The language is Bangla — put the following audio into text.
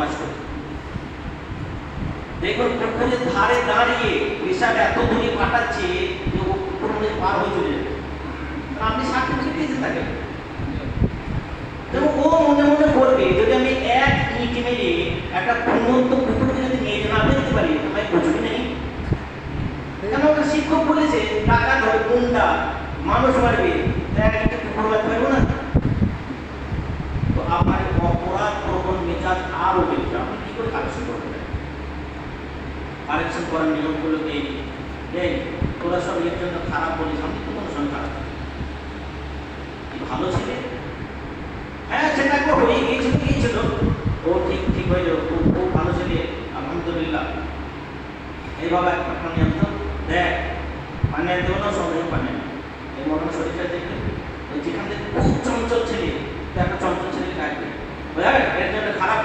বদমাশ করে। দেখুন পুকুরের ধারে দাঁড়িয়ে বিশাল এত দূরে পাঠাচ্ছে যে ও পুকুর মধ্যে পার হয়ে চলে যাবে। আপনি সার্টিফিকেট দিয়েছেন তাকে, ও মনে মনে করবে যদি আমি এক ইট মেরে একটা ঘুমন্ত কুকুরকে যদি নিয়ে না ফেলতে পারি তাহলে বুঝবি নেই। কেন ওটা শিক্ষক বলেছে টাকা ধরে গুন্ডা মানুষ মারবে, এক ইটে কুকুর মারতে পারবো না। তো আমার অপরাধ প্রবণ মেজাজ আরো বেশি, আপনি কি করে কারেকশন করবেন? কারেকশন করার নিয়মগুলো এই তোরা সব এর জন্য খারাপ বলিস, আমি তো কোনো সময় খারাপ ভালো ছেলে। হ্যাঁ সেটা একবার হয়ে গিয়েছিল, ও ঠিক হয়ে যাবে, খুব ভালো ছেলে আলহামদুলিল্লাহ। এই বাবা একটা নিয়ম তো দেখ, পানি আনতে না সঙ্গে পানি এই মরণ শরীরটা দেখবে যেখান থেকে খুব চঞ্চল ছেলে একটা চঞ্চল ছেলেকে ডাকবে, এর জন্য খারাপ